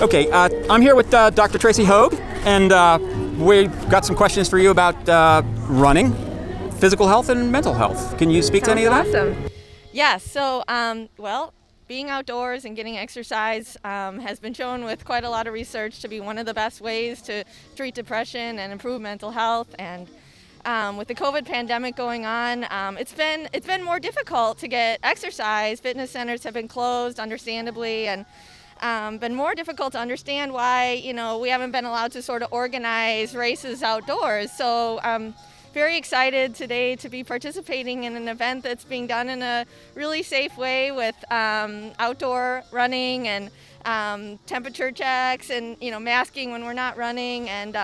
Okay, I'm here with Dr. Tracy Hogue, and we've got some questions for you about running, physical health, and mental health. Can you speak to any of that? Awesome. Yeah, so, well, being outdoors and getting exercise has been shown with quite a lot of research to be one of the best ways to treat depression and improve mental health. And with the COVID pandemic going on, it's been more difficult to get exercise. Fitness centers have been closed, understandably, and been more difficult to understand why, we haven't been allowed to sort of organize races outdoors. So very excited today to be participating in an event that's being done in a really safe way with outdoor running and temperature checks and masking when we're not running. And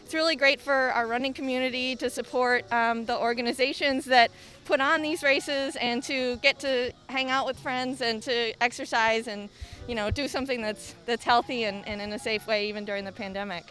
it's really great for our running community to support the organizations that put on these races and to get to hang out with friends and to exercise and do something that's healthy and in a safe way even during the pandemic.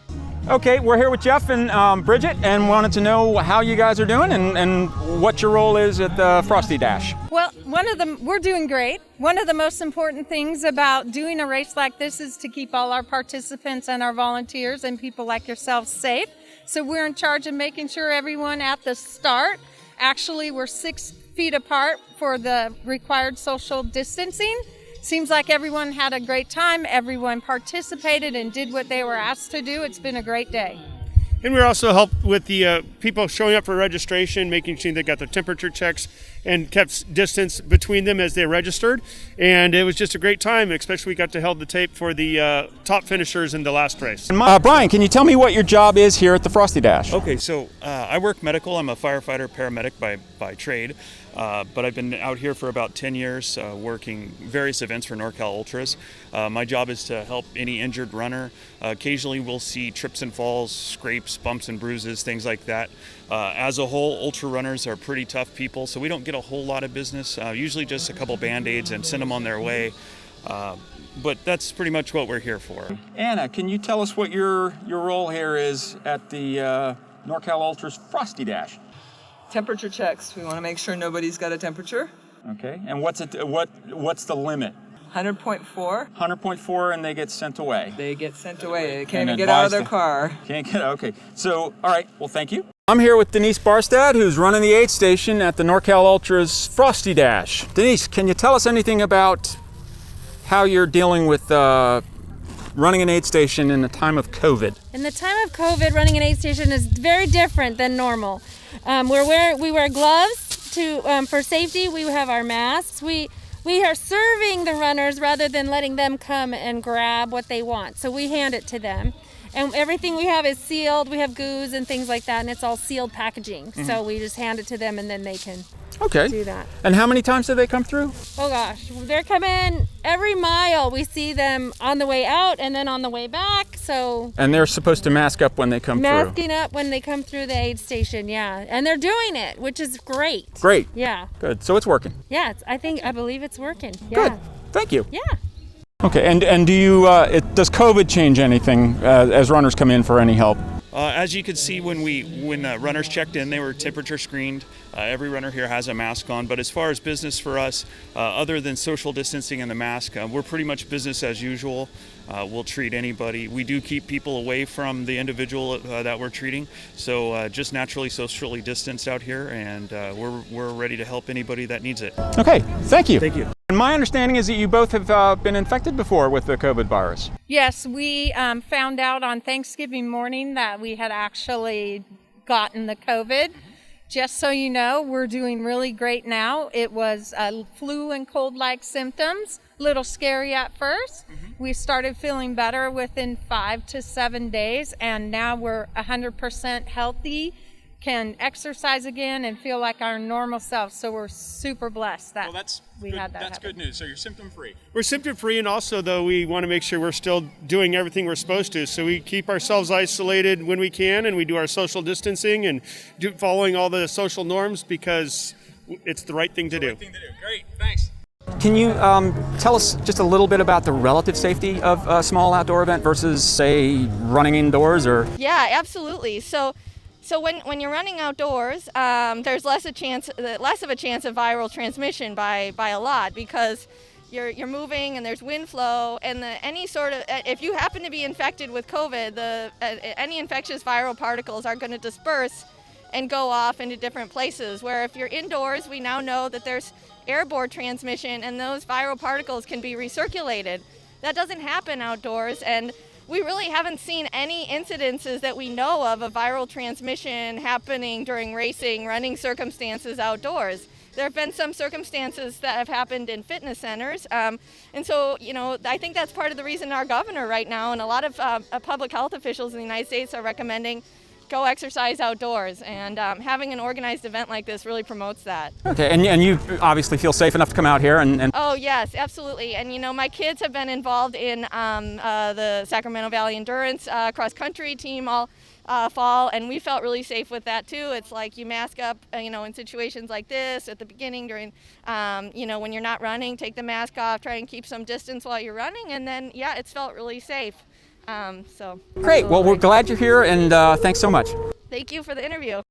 Okay, we're here with Jeff and Bridget, and wanted to know how you guys are doing and what your role is at the Frosty Dash. Well, we're doing great. One of the most important things about doing a race like this is to keep all our participants and our volunteers and people like yourselves safe. So we're in charge of making sure everyone at the start, actually we're 6 feet apart for the required social distancing. Seems like everyone had a great time. Everyone participated and did what they were asked to do. It's been a great day. And we also helped with the people showing up for registration, making sure they got their temperature checks and kept distance between them as they registered. And it was just a great time, especially we got to hold the tape for the top finishers in the last race. Brian, can you tell me what your job is here at the Frosty Dash? Okay, so I work medical. I'm a firefighter, paramedic by trade. But I've been out here for about 10 years working various events for NorCalUltras. My job is to help any injured runner. Occasionally we'll see trips and falls, scrapes, bumps and bruises, things like that. As a whole, ultra runners are pretty tough people, so we don't get a whole lot of business, usually just a couple Band-Aids and send them on their way. But that's pretty much what we're here for. Anna, can you tell us what your role here is at the NorCalUltras Frosty Dash? Temperature checks. We want to make sure nobody's got a temperature. Okay, and what's the limit? 100.4. 100.4, and they get sent away. They get sent away. They can't even get out of their car. Can't get, okay. So, all right, well, thank you. I'm here with Denise Barstad, who's running the aid station at the NorCalUltras Frosty Dash. Denise, can you tell us anything about how you're dealing with running an aid station in the time of COVID? In the time of COVID, running an aid station is very different than normal. We wear gloves for safety. We have our masks. We are serving the runners rather than letting them come and grab what they want. So we hand it to them. And everything we have is sealed. We have goos and things like that, and it's all sealed packaging. Mm-hmm. So we just hand it to them, and then they can do that. And how many times do they come through? Oh gosh, they're coming every mile. We see them on the way out and then on the way back. So. And they're supposed to mask up when they come through. Masking up when they come through the aid station, yeah. And they're doing it, which is great. Great. Yeah. Good. So it's working. Yeah, I believe it's working. Yeah. Good. Thank you. Yeah. Okay, and do you does COVID change anything as runners come in for any help? As you could see when runners checked in, they were temperature screened. Every runner here has a mask on, but as far as business for us, other than social distancing and the mask, we're pretty much business as usual. We'll treat anybody. We do keep people away from the individual that we're treating, so just naturally socially distanced out here, and we're ready to help anybody that needs it. Okay, thank you. Thank you. And my understanding is that you both have been infected before with the COVID virus. Yes, we found out on Thanksgiving morning that we had actually gotten the COVID. Just so you know, we're doing really great now. It was flu and cold-like symptoms, a little scary at first. Mm-hmm. We started feeling better within 5 to 7 days, and now we're 100% healthy, can exercise again and feel like our normal self. So we're super blessed that we had that. That's good news. So you're symptom-free. We're symptom-free, and also, though, we want to make sure we're still doing everything we're supposed to. So we keep ourselves isolated when we can, and we do our social distancing and following all the social norms because it's the right thing to do. Great, thanks. Can you tell us just a little bit about the relative safety of a small outdoor event versus, say, running indoors? Or Yeah, absolutely. So when you're running outdoors, there's less of a chance of viral transmission by a lot because you're moving and there's wind flow, and if you happen to be infected with COVID, any infectious viral particles are going to disperse and go off into different places. Where if you're indoors, we now know that there's airborne transmission and those viral particles can be recirculated. That doesn't happen outdoors, and we really haven't seen any incidences that we know of viral transmission happening during running circumstances outdoors. There have been some circumstances that have happened in fitness centers, and so I think that's part of the reason our governor right now and a lot of public health officials in the United States are recommending go exercise outdoors, and having an organized event like this really promotes that. Okay, and you obviously feel safe enough to come out here and Oh yes, absolutely. And my kids have been involved in the Sacramento Valley Endurance cross country team all fall, and we felt really safe with that too. It's like you mask up, in situations like this at the beginning during, when you're not running, take the mask off, try and keep some distance while you're running, and then it's felt really safe. Great. Well, we're glad you're here, and thanks so much. Thank you for the interview.